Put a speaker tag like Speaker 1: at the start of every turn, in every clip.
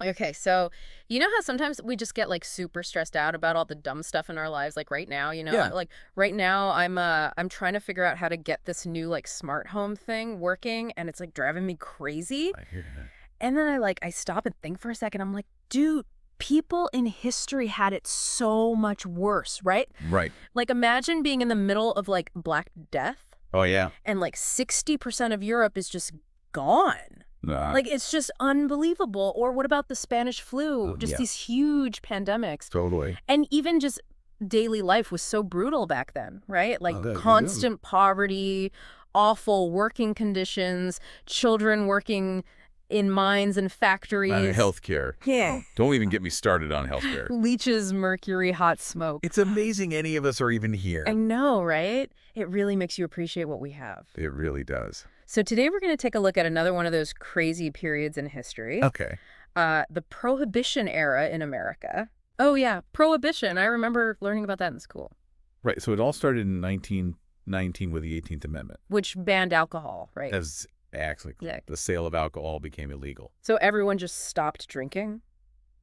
Speaker 1: Okay, so you know how sometimes we just get like super stressed out about all the dumb stuff in our lives, like right now,
Speaker 2: Yeah,
Speaker 1: like right now I'm trying to figure out how to get this new like smart home thing working and it's like driving me crazy.
Speaker 2: I hear that.
Speaker 1: And then I stop and think for a second. I'm like, dude, people in history had it so much worse, right?
Speaker 2: Right.
Speaker 1: Like imagine being in the middle of like Black Death
Speaker 2: Oh, yeah.
Speaker 1: and like 60% of Europe is just gone.
Speaker 2: Nah.
Speaker 1: Like, it's just unbelievable. Or what about the Spanish flu? Just
Speaker 2: Yeah,
Speaker 1: these huge pandemics.
Speaker 2: totally.
Speaker 1: And even just daily life was so brutal back then, right? Like
Speaker 2: Oh, that,
Speaker 1: constant poverty, awful working conditions, children working in mines and factories.
Speaker 2: healthcare.
Speaker 1: Yeah.
Speaker 2: Don't even get me started on healthcare.
Speaker 1: Leeches, mercury, hot smoke.
Speaker 2: It's amazing any of us are even here.
Speaker 1: I know, right? It really makes you appreciate what we have.
Speaker 2: It really does.
Speaker 1: So today we're going to take a look at another one of those crazy periods in history.
Speaker 2: Okay.
Speaker 1: The Prohibition era in America. Oh, yeah, Prohibition. I remember learning about that in school.
Speaker 2: Right. So it all started in 1919 with the 18th Amendment.
Speaker 1: Which banned alcohol, right?
Speaker 2: As actually,
Speaker 1: Yeah.
Speaker 2: the sale of alcohol became illegal.
Speaker 1: So everyone just stopped drinking?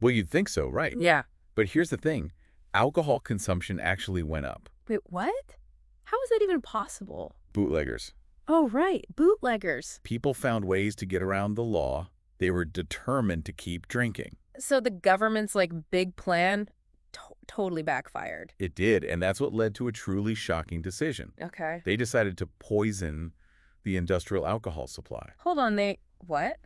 Speaker 2: Well, you'd think so, right?
Speaker 1: Yeah.
Speaker 2: But here's the thing. Alcohol consumption actually went up.
Speaker 1: Wait, what? How is that even possible?
Speaker 2: Bootleggers.
Speaker 1: Oh, right, bootleggers.
Speaker 2: People found ways to get around the law. They were determined to keep drinking.
Speaker 1: So the government's, like, big plan totally backfired.
Speaker 2: It did, and that's what led to a truly shocking decision.
Speaker 1: Okay.
Speaker 2: They decided to poison the industrial alcohol supply.
Speaker 1: Hold on, what?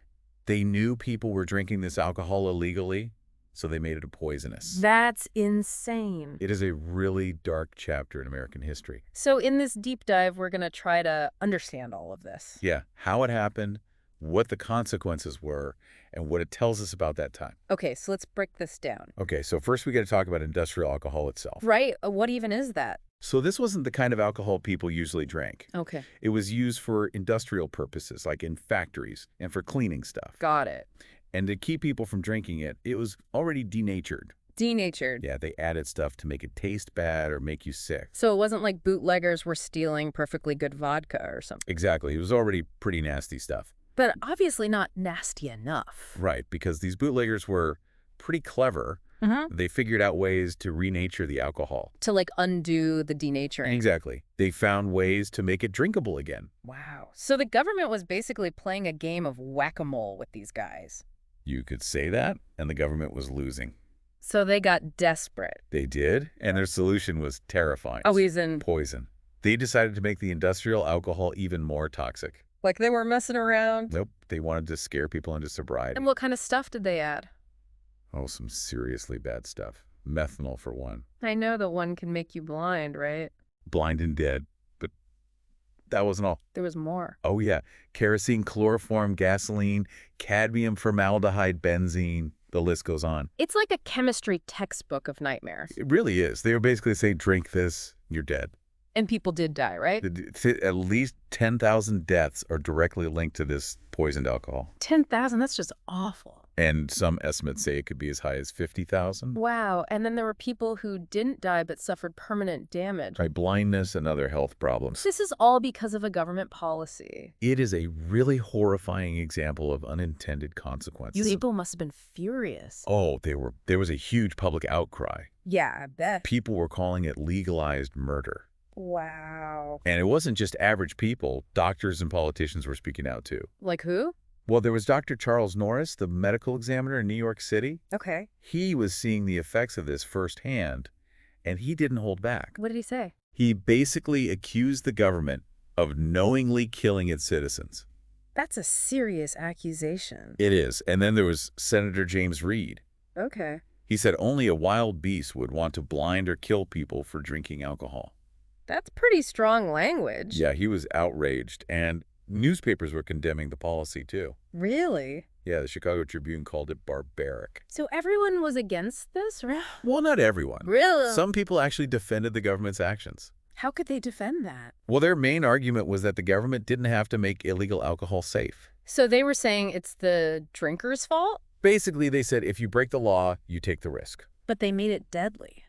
Speaker 2: They knew people were drinking this alcohol illegally, so they made it poisonous.
Speaker 1: That's insane.
Speaker 2: It is a really dark chapter in American history.
Speaker 1: So in this deep dive, we're going to try to understand all of this.
Speaker 2: Yeah, how it happened, what the consequences were, and what it tells us about that time.
Speaker 1: Okay, so let's break this down.
Speaker 2: Okay, so first we got to talk about industrial alcohol itself.
Speaker 1: Right? What even is that?
Speaker 2: So this wasn't the kind of alcohol people usually drank.
Speaker 1: Okay.
Speaker 2: It was used for industrial purposes, like in factories and for cleaning stuff.
Speaker 1: Got it.
Speaker 2: And to keep people from drinking it, it was already denatured.
Speaker 1: Denatured.
Speaker 2: Yeah, they added stuff to make it taste bad or make you sick.
Speaker 1: So it wasn't like bootleggers were stealing perfectly good vodka or something.
Speaker 2: Exactly. It was already pretty nasty stuff.
Speaker 1: But obviously not nasty enough.
Speaker 2: Right, because these bootleggers were pretty clever. They figured out ways to renature the alcohol.
Speaker 1: To like undo the denaturing.
Speaker 2: Exactly. They found ways to make it drinkable again.
Speaker 1: Wow. So the government was basically playing a game of whack-a-mole with these guys.
Speaker 2: You could say that, and the government was losing.
Speaker 1: So they got desperate.
Speaker 2: They did, and their solution was terrifying.
Speaker 1: Oh, he's in.
Speaker 2: Poison. They decided to make the industrial alcohol even more toxic.
Speaker 1: Like they were messing around.
Speaker 2: Nope, they wanted to scare people into sobriety.
Speaker 1: And what kind of stuff did they add?
Speaker 2: Oh, some seriously bad stuff. Methanol, for one.
Speaker 1: I know the one can make you blind, right?
Speaker 2: Blind and dead. But that wasn't all.
Speaker 1: There was more.
Speaker 2: Oh, yeah. Kerosene, chloroform, gasoline, cadmium, formaldehyde, benzene. The list goes on.
Speaker 1: It's like a chemistry textbook of nightmares.
Speaker 2: It really is. They were basically saying, drink this, you're dead.
Speaker 1: And people did die, right?
Speaker 2: At least 10,000 deaths are directly linked to this poisoned alcohol.
Speaker 1: 10,000, that's just awful.
Speaker 2: And some estimates say it could be as high as 50,000.
Speaker 1: Wow. And then there were people who didn't die but suffered permanent damage.
Speaker 2: By blindness and other health problems.
Speaker 1: This is all because of a government policy.
Speaker 2: It is a really horrifying example of unintended consequences.
Speaker 1: People must have been furious.
Speaker 2: Oh, there was a huge public outcry.
Speaker 1: Yeah, I bet.
Speaker 2: People were calling it legalized murder.
Speaker 1: Wow.
Speaker 2: And it wasn't just average people. Doctors and politicians were speaking out too.
Speaker 1: Like who?
Speaker 2: Well, there was Dr. Charles Norris, the medical examiner in New York City.
Speaker 1: Okay.
Speaker 2: He was seeing the effects of this firsthand, and he didn't hold back.
Speaker 1: What did he say?
Speaker 2: He basically accused the government of knowingly killing its citizens.
Speaker 1: That's a serious accusation.
Speaker 2: It is. And then there was Senator James Reed.
Speaker 1: Okay.
Speaker 2: He said only a wild beast would want to blind or kill people for drinking alcohol.
Speaker 1: That's pretty strong language.
Speaker 2: Yeah, he was outraged, and newspapers were condemning the policy too.
Speaker 1: Really?
Speaker 2: Yeah, the Chicago Tribune called it barbaric.
Speaker 1: So everyone was against this?
Speaker 2: Well, not everyone.
Speaker 1: Really?
Speaker 2: Some people actually defended the government's actions.
Speaker 1: How could they defend that?
Speaker 2: Well, their main argument was that the government didn't have to make illegal alcohol safe.
Speaker 1: So they were saying it's the drinker's fault?
Speaker 2: Basically, they said if you break the law, you take the risk.
Speaker 1: But they made it deadly.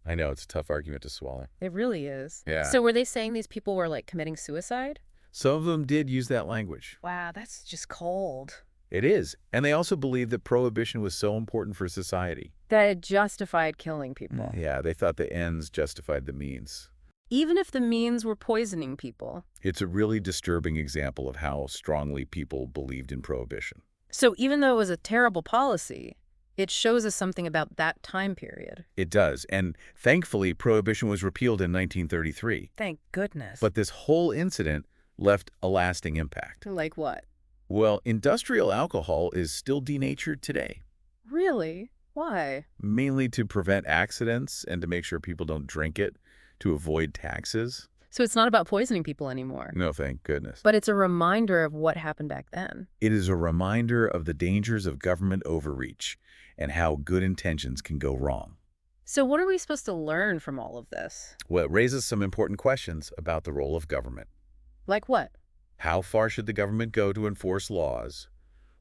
Speaker 2: I know, it's a tough argument to swallow.
Speaker 1: It really is.
Speaker 2: Yeah.
Speaker 1: So were they saying these people were like committing suicide?
Speaker 2: Some of them did use that language.
Speaker 1: Wow, that's just cold.
Speaker 2: It is. And they also believed that prohibition was so important for society.
Speaker 1: That it justified killing people.
Speaker 2: Yeah, they thought the ends justified the means.
Speaker 1: Even if the means were poisoning people.
Speaker 2: It's a really disturbing example of how strongly people believed in prohibition.
Speaker 1: So even though it was a terrible policy, it shows us something about that time period.
Speaker 2: It does. And thankfully, prohibition was repealed in 1933.
Speaker 1: Thank goodness.
Speaker 2: But this whole incident left a lasting impact.
Speaker 1: Like what?
Speaker 2: Well, industrial alcohol is still denatured today,
Speaker 1: Really? Why?
Speaker 2: mainly to prevent accidents and to make sure people don't drink it, to avoid taxes.
Speaker 1: So it's not about poisoning people anymore.
Speaker 2: No, thank goodness.
Speaker 1: But it's a reminder of what happened back then.
Speaker 2: It is a reminder of the dangers of government overreach and how good intentions can go wrong.
Speaker 1: So what are we supposed to learn from all of this?
Speaker 2: Well, it raises some important questions about the role of government.
Speaker 1: Like what?
Speaker 2: How far should the government go to enforce laws?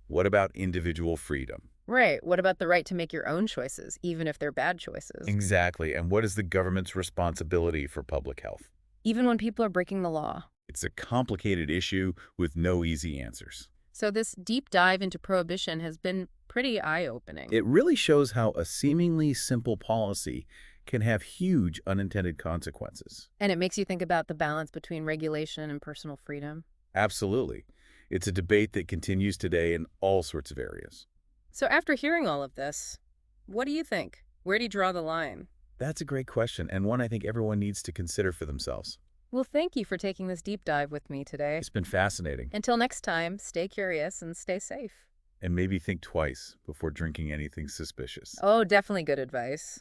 Speaker 2: What about individual freedom?
Speaker 1: Right. What about the right to make your own choices, even if they're bad choices?
Speaker 2: Exactly. And what is the government's responsibility for public health?
Speaker 1: Even when people are breaking the law.
Speaker 2: It's a complicated issue with no easy answers.
Speaker 1: So this deep dive into prohibition has been pretty eye-opening.
Speaker 2: It really shows how a seemingly simple policy can have huge unintended consequences.
Speaker 1: And it makes you think about the balance between regulation and personal freedom.
Speaker 2: Absolutely. It's a debate that continues today in all sorts of areas.
Speaker 1: So after hearing all of this, what do you think? Where do you draw the line?
Speaker 2: That's a great question, and one I think everyone needs to consider for themselves.
Speaker 1: Well, thank you for taking this deep dive with me today.
Speaker 2: It's been fascinating.
Speaker 1: Until next time, stay curious and stay safe.
Speaker 2: And maybe think twice before drinking anything suspicious.
Speaker 1: Oh, definitely good advice.